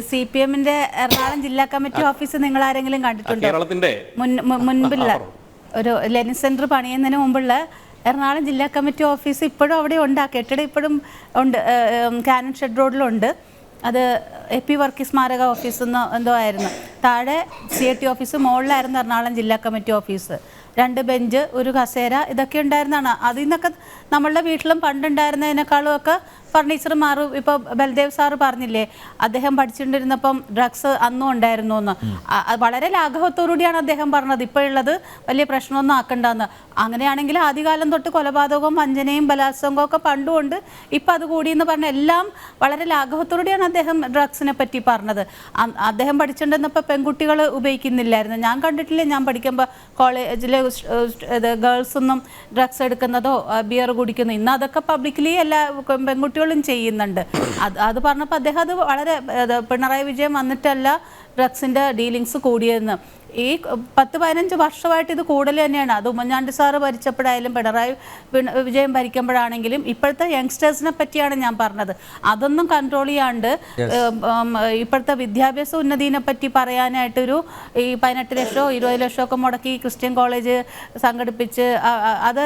CPM-ന്റെ എറണാകുളം ജില്ലാ committee office നിങ്ങൾ ആരെങ്കിലും കണ്ടിട്ടുണ്ടോ? മുൻപില്ല ഒരു ലെനിൻ സെന്റർ പണിയുന്നതിന് മുമ്പുള്ള എറണാകുളം ജില്ലാ കമ്മിറ്റി ഓഫീസ് ഇപ്പോഴും അവിടെ ഉണ്ട്. ആ കെട്ടിടം ഇപ്പോഴും ഉണ്ട്, കാനൺ ഷെഡ് റോഡിലുണ്ട്. അത് AP വർക്കി സ്മാരക ഓഫീസ് എന്തോ ആയിരുന്നു. താഴെ CAT ഓഫീസ്, മുകളിലായിരുന്നു എറണാകുളം ജില്ലാ കമ്മിറ്റി ഓഫീസ്. 2 ബെഞ്ച്, ഒരു കസേര, ഇതൊക്കെ ഉണ്ടായിരുന്നതാണ്. അതിൽ നിന്നൊക്കെ നമ്മളുടെ വീട്ടിലും പണ്ടുണ്ടായിരുന്നതിനേക്കാളും ഒക്കെ ഫർണിച്ചർ മാറും. ഇപ്പോൾ ബൽദേവ് സാറ് പറഞ്ഞില്ലേ, അദ്ദേഹം പഠിച്ചുകൊണ്ടിരുന്നപ്പം ഡ്രഗ്സ് അന്നും ഉണ്ടായിരുന്നു എന്ന്. വളരെ ലാഘവത്തോടുകൂടിയാണ് അദ്ദേഹം പറഞ്ഞത്, ഇപ്പോഴുള്ളത് വലിയ പ്രശ്നമൊന്നും ആക്കണ്ടെന്ന്. അങ്ങനെയാണെങ്കിൽ ആദ്യകാലം തൊട്ട് കൊലപാതകവും വഞ്ചനയും ബലാത്സംഗവും ഒക്കെ പണ്ടുകൊണ്ട് ഇപ്പം അത് കൂടിയെന്ന് പറഞ്ഞ എല്ലാം വളരെ ലാഘവത്തോടുകൂടിയാണ് അദ്ദേഹം ഡ്രഗ്സിനെ പറ്റി പറഞ്ഞത്. അദ്ദേഹം പഠിച്ചുകൊണ്ടിരുന്നപ്പോൾ പെൺകുട്ടികൾ ഉപയോഗിക്കുന്നില്ലായിരുന്നു. ഞാൻ കണ്ടിട്ടില്ല, ഞാൻ പഠിക്കുമ്പോൾ കോളേജിലെ ഗേൾസൊന്നും ഡ്രഗ്സ് എടുക്കുന്നതോ ബിയർ കുടിക്കുന്നോ. ഇന്ന് അതൊക്കെ പബ്ലിക്കലി എല്ലാ പെൺകുട്ടികളും ചെയ്യുന്നുണ്ട്. അത് പറഞ്ഞപ്പോൾ അദ്ദേഹം അത് വളരെ പിണറായി വിജയൻ വന്നിട്ടല്ല ഡ്രഗ്സിൻ്റെ ഡീലിങ്സ് കൂടിയെന്ന്. ഈ 10-15 വർഷമായിട്ട് ഇത് കൂടുതൽ തന്നെയാണ്. അത് ഉമ്മൻചാണ്ടി സാറ് ഭരിച്ചപ്പോഴായാലും പിണറായി വിജയൻ ഭരിക്കുമ്പോഴാണെങ്കിലും ഇപ്പോഴത്തെ യങ്സ്റ്റേഴ്സിനെ പറ്റിയാണ് ഞാൻ പറഞ്ഞത്. അതൊന്നും കൺട്രോൾ ചെയ്യാണ്ട് ഇപ്പോഴത്തെ വിദ്യാഭ്യാസ ഉന്നതിനെ പറ്റി പറയാനായിട്ടൊരു ഈ 18 ലക്ഷമോ 20 ലക്ഷമോ ഒക്കെ മുടക്കി ക്രിസ്ത്യൻ കോളേജ് സംഘടിപ്പിച്ച്, അത്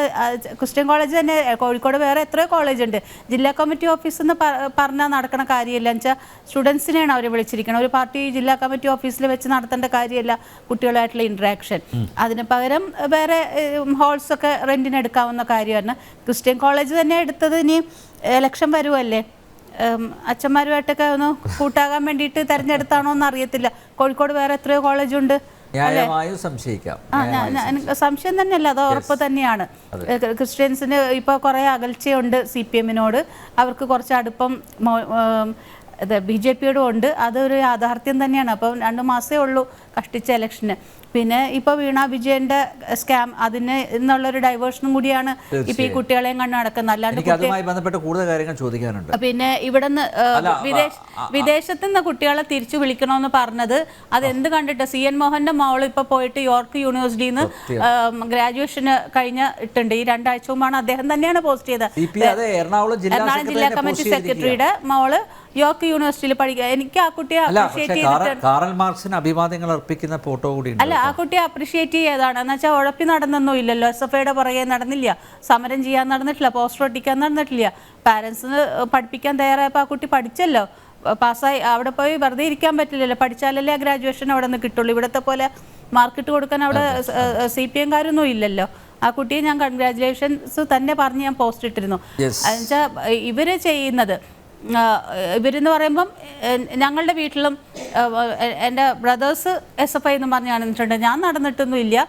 ക്രിസ്ത്യൻ കോളേജ് തന്നെ, കോഴിക്കോട് വേറെ എത്രയോ കോളേജ് ഉണ്ട്. ജില്ലാ കമ്മിറ്റി ഓഫീസിൽ നിന്ന് പറഞ്ഞാൽ നടക്കുന്ന കാര്യമില്ല. എന്നുവെച്ചാൽ സ്റ്റുഡൻസിനെയാണ് അവർ വിളിച്ചിരിക്കുന്നത്. ഒരു പാർട്ടി ജില്ലാ കമ്മിറ്റി ഓഫീസിൽ വെച്ച് നടത്തേണ്ട കാര്യമല്ല കുട്ടികളായിട്ടുള്ള ഇൻട്രാക്ഷൻ. അതിന് പകരം വേറെ ഹോൾസൊക്കെ റെൻറ്റിന് എടുക്കാവുന്ന കാര്യമാണ്. ക്രിസ്ത്യൻ കോളേജ് തന്നെ എടുത്തത് ഇനി ഇലക്ഷൻ വരുമല്ലേ, അച്ഛന്മാരുമായിട്ടൊക്കെ ഒന്ന് കൂട്ടാകാൻ വേണ്ടിയിട്ട് തിരഞ്ഞെടുത്താണോ എന്ന് അറിയത്തില്ല. കോഴിക്കോട് വേറെ എത്രയോ കോളേജുണ്ട്. സംശയം തന്നെയല്ല, അത് ഉറപ്പ് തന്നെയാണ്. ക്രിസ്ത്യൻസിന് ഇപ്പോൾ കുറേ അകൽച്ചയുണ്ട് CPM-നോട്. അവർക്ക് കുറച്ച് അടുപ്പം BJP-യോടും ഉണ്ട്. അതൊരു യാഥാർത്ഥ്യം തന്നെയാണ്. അപ്പം 2 മാസമേ ഉള്ളൂ കഷ്ടിച്ച ഇലക്ഷന്. പിന്നെ ഇപ്പോൾ വീണ വിജയന്റെ സ്കാം, അതിന് എന്നുള്ളൊരു ഡൈവേർഷനും കൂടിയാണ് ഇപ്പൊ ഈ കുട്ടികളെയും കണ്ടു നടക്കുന്നത്. അല്ലാണ്ട് കൂടുതൽ കാര്യങ്ങൾ ചോദിക്കാനുണ്ട്. പിന്നെ ഇവിടുന്ന് വിദേശത്ത് നിന്ന് കുട്ടികളെ തിരിച്ചു വിളിക്കണമെന്ന് പറഞ്ഞത് അതെന്ത് കണ്ടിട്ട്? CN മോഹന്റെ മോള് ഇപ്പൊ പോയിട്ട് യോർക്ക് യൂണിവേഴ്സിറ്റിയിൽ നിന്ന് ഗ്രാജുവേഷന് കഴിഞ്ഞിട്ടുണ്ട്. ഈ 2 ആഴ്ച മുമ്പാണ് അദ്ദേഹം തന്നെയാണ് പോസ്റ്റ് ചെയ്തത്. എറണാകുളം ജില്ലാ കമ്മിറ്റി സെക്രട്ടറിയുടെ മോള് യോർക്ക് യൂണിവേഴ്സിറ്റിയിൽ പഠിക്കുക. എനിക്ക് ആ കുട്ടിയെ അപ്രീഷിയേറ്റ് ചെയ്തിട്ട് കാറൽ മാർക്സിന് അഭിവാദ്യങ്ങൾ അർപ്പിക്കുന്ന ഫോട്ടോ കൂടി അല്ല, ആ കുട്ടിയെ അപ്രീഷിയേറ്റ് ചെയ്തതാണ്. എന്ന് വെച്ചാൽ ഉഴപ്പി നടന്നൊന്നും ഇല്ലല്ലോ. SFIയുടെ പുറകെ നടന്നില്ല, സമരം ചെയ്യാൻ നടന്നിട്ടില്ല, പോസ്റ്റർ ഒട്ടിക്കാൻ നടന്നിട്ടില്ല. പാരൻസിന് പഠിപ്പിക്കാൻ തയ്യാറായപ്പോൾ ആ കുട്ടി പഠിച്ചല്ലോ, പാസ്സായി. അവിടെ പോയി വെറുതെ ഇരിക്കാൻ പറ്റില്ലല്ലോ, പഠിച്ചാലല്ലേ ആ ഗ്രാജുവേഷൻ അവിടെ നിന്ന് കിട്ടുള്ളൂ. ഇവിടുത്തെ പോലെ മാർക്കിട്ട് കൊടുക്കാൻ അവിടെ CPM-കാരൊന്നും ഇല്ലല്ലോ. ആ കുട്ടിയെ ഞാൻ കൺഗ്രാജുലേഷൻസ് തന്നെ പറഞ്ഞ് ഞാൻ പോസ്റ്റ് ഇട്ടിരുന്നു. എന്നുവെച്ചാൽ ഇവർ ചെയ്യുന്നത്, ഇവരെന്ന് പറയുമ്പം ഞങ്ങളുടെ വീട്ടിലും എൻ്റെ ബ്രദേഴ്സ് SFI എന്ന് പറഞ്ഞ് നടന്നിട്ടുണ്ട്. ഞാൻ നടന്നിട്ടൊന്നും ഇല്ല,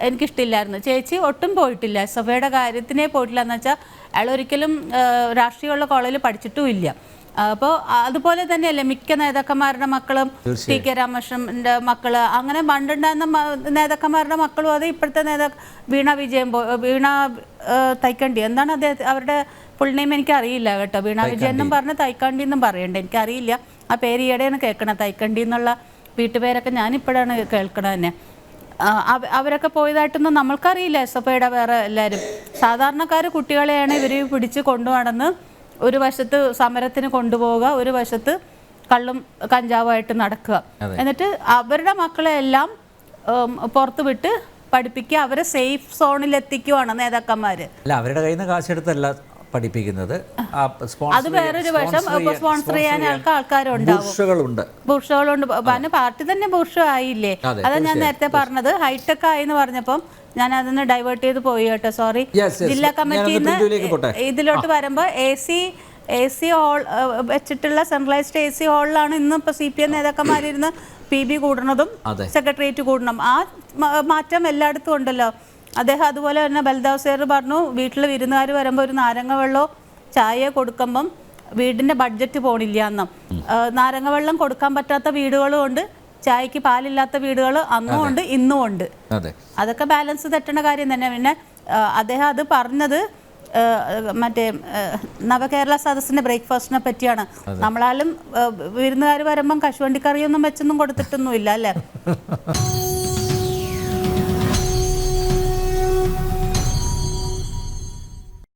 എനിക്കിഷ്ടമില്ലായിരുന്നു. ചേച്ചി ഒട്ടും പോയിട്ടില്ല, SFIയുടെ കാര്യത്തിനേ പോയിട്ടില്ല. എന്ന് വെച്ചാൽ അയാൾ ഒരിക്കലും രാഷ്ട്രീയമുള്ള കോളേജിൽ പഠിച്ചിട്ടും ഇല്ല. അപ്പോൾ അതുപോലെ തന്നെയല്ലേ മിക്ക നേതാക്കന്മാരുടെ മക്കളും, TK രാമകൃഷ്ണൻ്റെ മക്കള്, അങ്ങനെ പണ്ടുണ്ടായിരുന്ന നേതാക്കന്മാരുടെ മക്കളും. അത് ഇപ്പോഴത്തെ വീണ തൈക്കണ്ടി, എന്താണ് അദ്ദേഹം അവരുടെ ഫുൾ നെയിം എനിക്കറിയില്ല കേട്ടോ. വീണ വിജയൻ എന്നും പറഞ്ഞ് തൈക്കണ്ടി എന്നും പറയണ്ടേ, എനിക്കറിയില്ല. ആ പേര് ഈയിടെയാണ് കേൾക്കണത്, തൈക്കണ്ടി എന്നുള്ള വീട്ടുപേരൊക്കെ ഞാനിപ്പോഴാണ് കേൾക്കണത് തന്നെ. അവരൊക്കെ പോയതായിട്ടൊന്നും നമ്മൾക്കറിയില്ല. SFIയുടെ വേറെ എല്ലാവരും സാധാരണക്കാർ കുട്ടികളെയാണ് ഇവർ പിടിച്ച് കൊണ്ടുനടന്ന് ഒരു വശത്ത് സമരത്തിന് കൊണ്ടുപോവുക, ഒരു വശത്ത് കള്ളും കഞ്ചാവുമായിട്ട് നടക്കുക. എന്നിട്ട് അവരുടെ മക്കളെ എല്ലാം പുറത്ത് വിട്ട് പഠിപ്പിക്കുക, അവരെ സേഫ് സോണിൽ എത്തിക്കുവാണ് നേതാക്കന്മാര്. അവരുടെ കയ്യിൽ നിന്ന് കാശെടുത്തല്ല പഠിപ്പിക്കുന്നത്. അത് വേറൊരു വശം. സ്പോൺസർ ചെയ്യാൻ ആൾക്കാരുണ്ടാവും, ബൂർഷകളുണ്ട്. പിന്നെ പാർട്ടി തന്നെ ബൂർഷ ആയില്ലേ. അതാ ഞാൻ നേരത്തെ പറഞ്ഞത്, ഹൈടെക് ആയി എന്ന് പറഞ്ഞപ്പം ഞാൻ അതിന് ഡൈവേർട്ട് ചെയ്ത് പോയി കേട്ടോ, സോറി. ജില്ലാ കമ്മിറ്റിയിൽ നിന്ന് ഇതിലോട്ട് വരുമ്പോൾ AC ഹോൾ വെച്ചിട്ടുള്ള സെൻട്രലൈസ്ഡ് AC ഹോളിലാണ് ഇന്ന് ഇപ്പോൾ CPM നേതാക്കന്മാരിരുന്ന് PB കൂടുന്നതും സെക്രട്ടേറിയറ്റ് കൂടണം. ആ മാറ്റം എല്ലായിടത്തും ഉണ്ടല്ലോ. അദ്ദേഹം അതുപോലെ തന്നെ ബൽദേവ് സാർ പറഞ്ഞു, വീട്ടിൽ വിരുന്നുകാർ വരുമ്പോൾ ഒരു നാരങ്ങ വെള്ളമോ ചായ കൊടുക്കുമ്പം വീടിൻ്റെ ബഡ്ജറ്റ് പോണില്ല എന്നും. നാരങ്ങ വെള്ളം കൊടുക്കാൻ പറ്റാത്ത വീടുകളും ഉണ്ട്, ചായക്ക് പാലില്ലാത്ത വീടുകൾ അന്നും ഉണ്ട് ഇന്നും ഉണ്ട്. അതൊക്കെ ബാലൻസ് തെറ്റണ കാര്യം തന്നെ. പിന്നെ അദ്ദേഹം അത് പറഞ്ഞത് മറ്റേ നവകേരള സദസ്സിൻ്റെ ബ്രേക്ക്ഫാസ്റ്റിനെ പറ്റിയാണ്. നമ്മളാലും വിരുന്നുകാർ വരുമ്പം കശുവണ്ടി കറിയൊന്നും വെച്ചൊന്നും കൊടുത്തിട്ടൊന്നുമില്ല അല്ലേ.